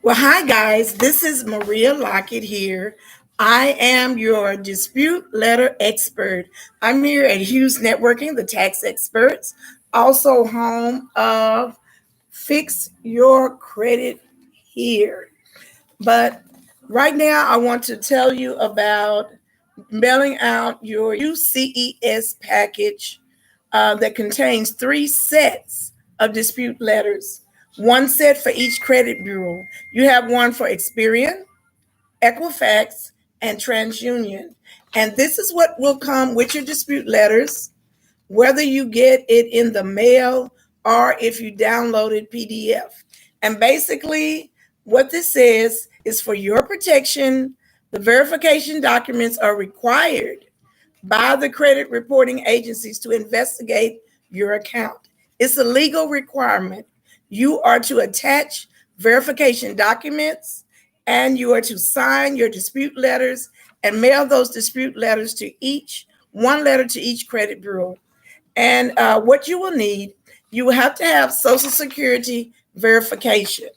Well, hi guys, this is Maria Lockett here. I am your dispute letter expert. I'm here at Hughes Networking, the tax experts, also home of Fix Your Credit Here. But right now, I want to tell you about mailing out your UCES package that contains 3 sets of dispute letters, 1 set for each credit bureau. You have one for Experian, Equifax, and TransUnion. And this is what will come with your dispute letters, whether you get it in the mail or if you downloaded PDF. And basically, what this says is for your protection, the verification documents are required by the credit reporting agencies to investigate your account. It's a legal requirement. You are to attach verification documents and you are to sign your dispute letters and mail those dispute letters to each, 1 letter to each credit bureau. And what you will need, you will have to have Social Security verification.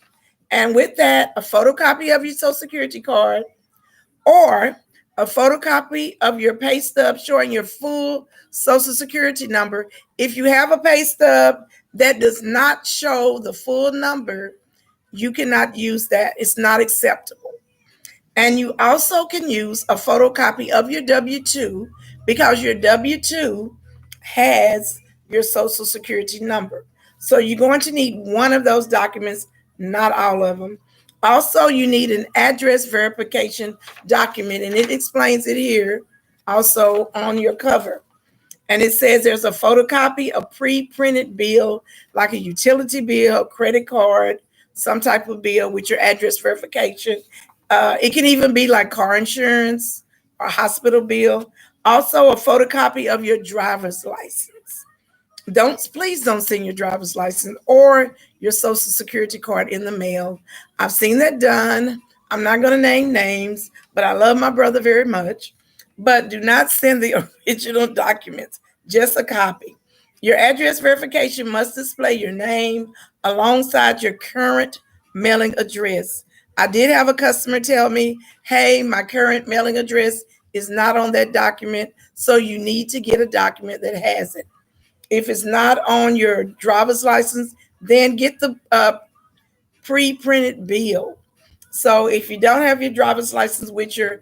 And with that, a photocopy of your Social Security card or a photocopy of your pay stub showing your full Social Security number. If you have a pay stub that does not show the full number, you cannot use that. It's not acceptable. And you also can use a photocopy of your W 2 because your W 2 has your Social Security number. So you're going to need one of those documents, not all of them. Also, you need an address verification document, and it explains it here also on your cover. And it says there's a photocopy, a pre printed bill, like a utility bill, credit card, some type of bill with your address verification. It can even be like car insurance or hospital bill. Also, a photocopy of your driver's license. Please don't send your driver's license or your social security card in the mail. I've seen that done. I'm not going to name names, but I love my brother very much. But do not send the original documents, just a copy. Your address verification must display your name alongside your current mailing address. I did have a customer tell me, hey, my current mailing address is not on that document, so you need to get a document that has it. If it's not on your driver's license, then get the pre-printed bill. So if you don't have your driver's license with your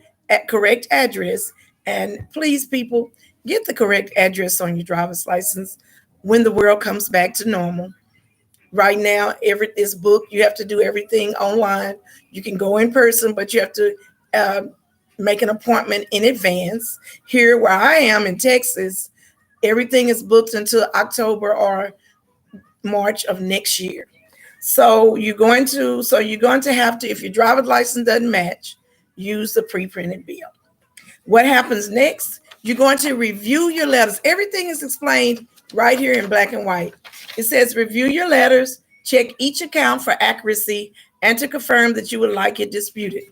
correct address, and please, people, get the correct address on your driver's license when the world comes back to normal. Right now, this book, you have to do everything online. You can go in person, but you have to uh, make an appointment in advance. Here, where I am in Texas, everything is booked until October or March of next year. So you're going to have to, if your driver's license doesn't match, use the pre-printed bill. What happens next? You're going to review your letters. Everything is explained right here in black and white. It says review your letters, check each account for accuracy, and to confirm that you would like it disputed.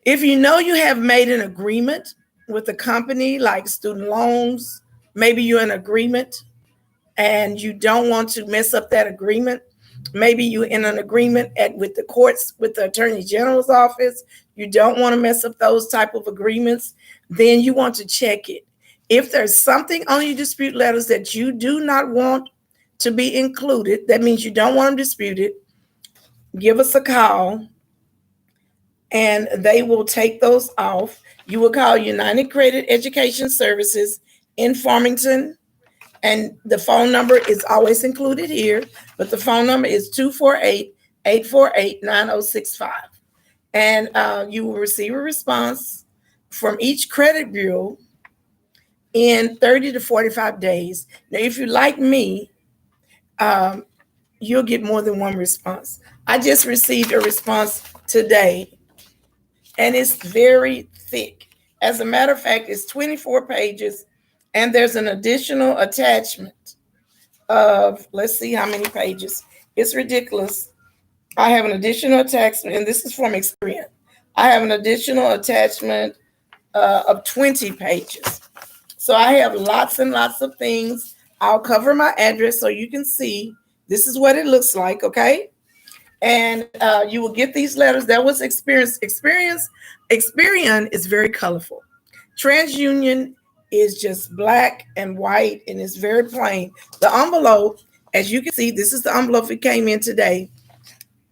If you know you have made an agreement with a company like student loans, maybe you're in agreement and you don't want to mess up that agreement. Maybe you're in an agreement with the courts, with the attorney general's office. You don't want to mess up those type of agreements. Then you want to check it. If there's something on your dispute letters that you do not want to be included, that means you don't want them disputed, give us a call and they will take those off. You will call United Credit Education Services in Farmington, and the phone number is always included here, but the phone number is 248-848-9065. And you will receive a response from each credit bureau in 30 to 45 days. Now, if you like me, um, you'll get more than one response. I just received a response today, and it's very thick. As a matter of fact, it's 24 pages, and there's an additional attachment of, let's see how many pages. It's ridiculous. I have an additional attachment, and this is from Experian. I have an additional attachment of 20 pages. So I have lots and lots of things. I'll cover my address so you can see this is what it looks like, okay? And you will get these letters. That was Experian is very colorful. TransUnion is just black and white and it's very plain. The envelope, as you can see, this is the envelope it came in today.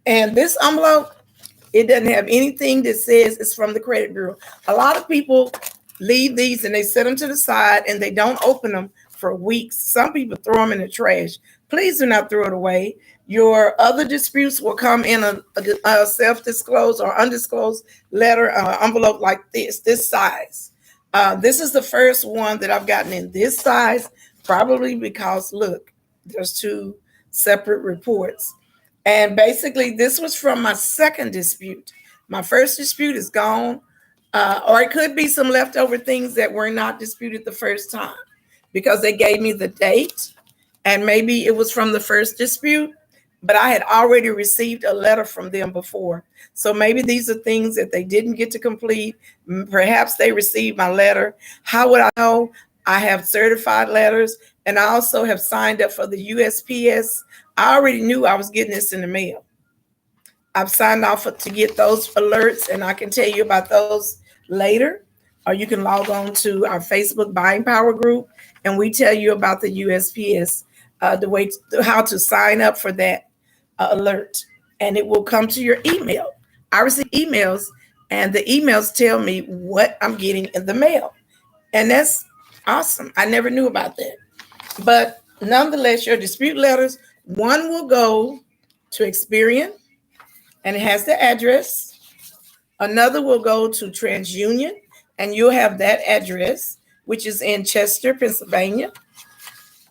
And this envelope, it doesn't have anything that says it's from the credit bureau. A lot of people leave these and they set them to the side and they don't open them for weeks. Some people throw them in the trash. Please do not throw it away. Your other disputes will come in a self-disclosed or undisclosed letter envelope like this size. This is the first one that I've gotten in this size, probably because, look, there's two separate reports. And basically, this was from my second dispute. My first dispute is gone, or it could be some leftover things that were not disputed the first time because they gave me the date, and maybe it was from the first dispute, but I had already received a letter from them before. So maybe these are things that they didn't get to complete. Perhaps they received my letter. How would I know? I have certified letters, and I also have signed up for the USPS. I already knew I was getting this in the mail. I've signed off to get those alerts, and I can tell you about those later. Or you can log on to our Facebook Buying Power group, and we tell you about the USPS, how to sign up for that alert, and it will come to your email. I receive emails, and the emails tell me what I'm getting in the mail, and that's awesome. I never knew about that. But nonetheless, your dispute letters, one will go to Experian, and it has the address. Another will go to TransUnion, and you'll have that address, which is in Chester, Pennsylvania.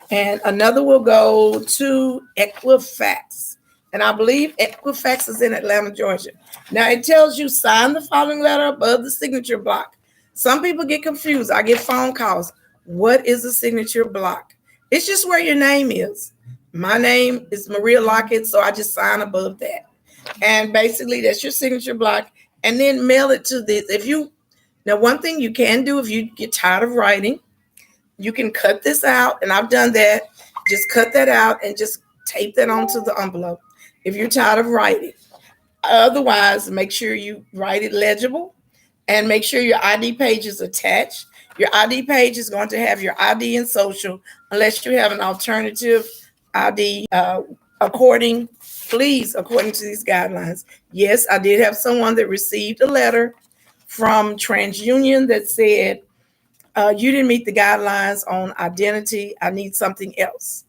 And another will go to Equifax. And I believe Equifax is in Atlanta, Georgia. Now it tells you sign the following letter above the signature block. Some people get confused. I get phone calls. What is a signature block? It's just where your name is. My name is Maria Lockett, so I just sign above that. And basically, that's your signature block. And then mail it to this. Now, one thing you can do if you get tired of writing, you can cut this out. And I've done that. Just cut that out and just tape that onto the envelope if you're tired of writing. Otherwise, make sure you write it legible and make sure your ID page is attached. Your ID page is going to have your ID and social, unless you have an alternative ID according to these guidelines. Yes, I did have someone that received a letter from TransUnion that said, you didn't meet the guidelines on identity. I need something else.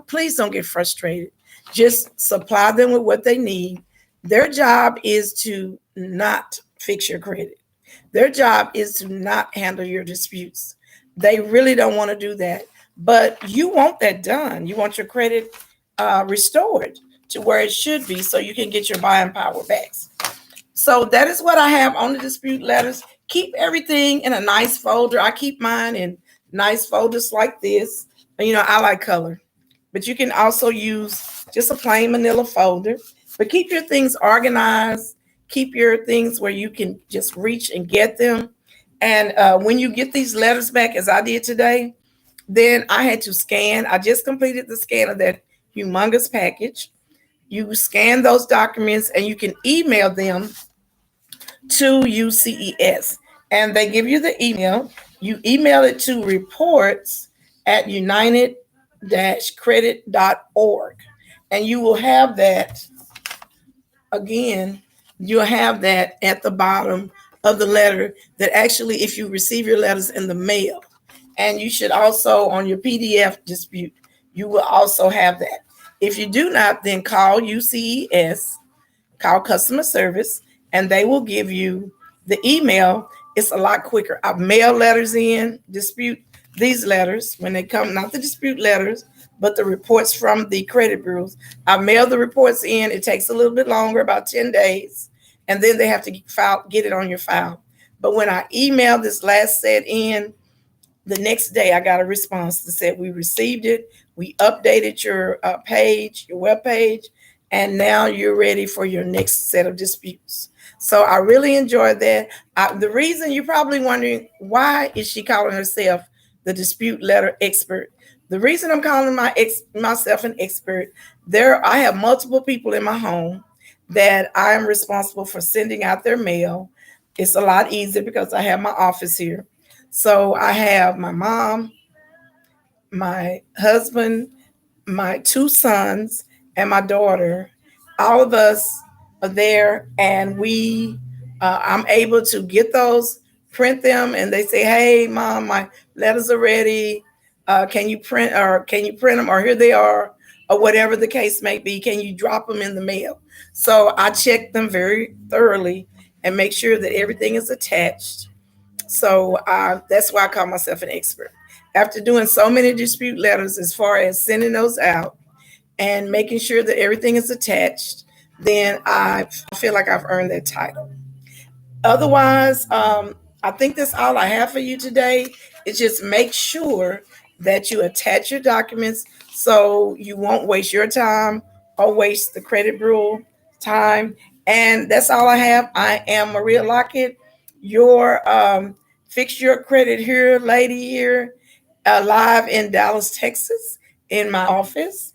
Please don't get frustrated. Just supply them with what they need. Their job is to not fix your credit. Their job is to not handle your disputes. They really don't want to do that. But you want that done. You want your credit restored to where it should be so you can get your buying power back. So that is what I have on the dispute letters. Keep everything in a nice folder. I keep mine in nice folders like this. I like color. But you can also use just a plain manila folder. But keep your things organized. Keep your things where you can just reach and get them. And when you get these letters back, as I did today, then I had to scan. I just completed the scan of that humongous package. You scan those documents and you can email them to UCES. And they give you the email. You email it to reports@united-credit.org. And you will have that, again, you'll have that at the bottom of the letter that actually, if you receive your letters in the mail, and you should also, on your PDF dispute, you will also have that. If you do not, then call UCES, call customer service, and they will give you the email. It's a lot quicker. I've mailed letters in, these letters, when they come, not the dispute letters, but the reports from the credit bureaus. I mail the reports in. It takes a little bit longer, about 10 days, and then they have to get it on your file. But when I emailed this last set in, the next day I got a response that said, we received it. We updated your page, your web page, and now you're ready for your next set of disputes. So I really enjoyed that. The reason you're probably wondering, why is she calling herself the dispute letter expert? The reason I'm calling myself an expert, I have multiple people in my home that I am responsible for sending out their mail. It's a lot easier because I have my office here. So I have my mom, my husband, my two sons, and my daughter. All of us are there, and I'm able to get those, print them, and they say, "Hey, mom, my letters are ready. Can you print them, or here they are, or whatever the case may be? Can you drop them in the mail?" So I check them very thoroughly and make sure that everything is attached. So that's why I call myself an expert. After doing so many dispute letters, as far as sending those out and making sure that everything is attached, then I feel like I've earned that title. Otherwise, I think that's all I have for you today. Is just make sure that you attach your documents so you won't waste your time or waste the credit bureau time. And that's all I have. I am Maria Lockett, your Fix Your Credit Here lady here, live in Dallas, Texas, in my office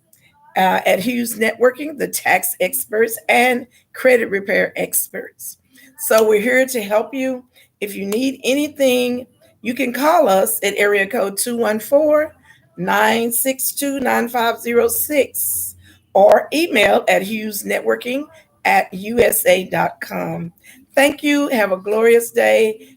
at Hughes Networking, the tax experts and credit repair experts. So we're here to help you. If you need anything, you can call us at area code 214-962-9506 or email at hughesnetworking@usa.com. Thank you. Have a glorious day.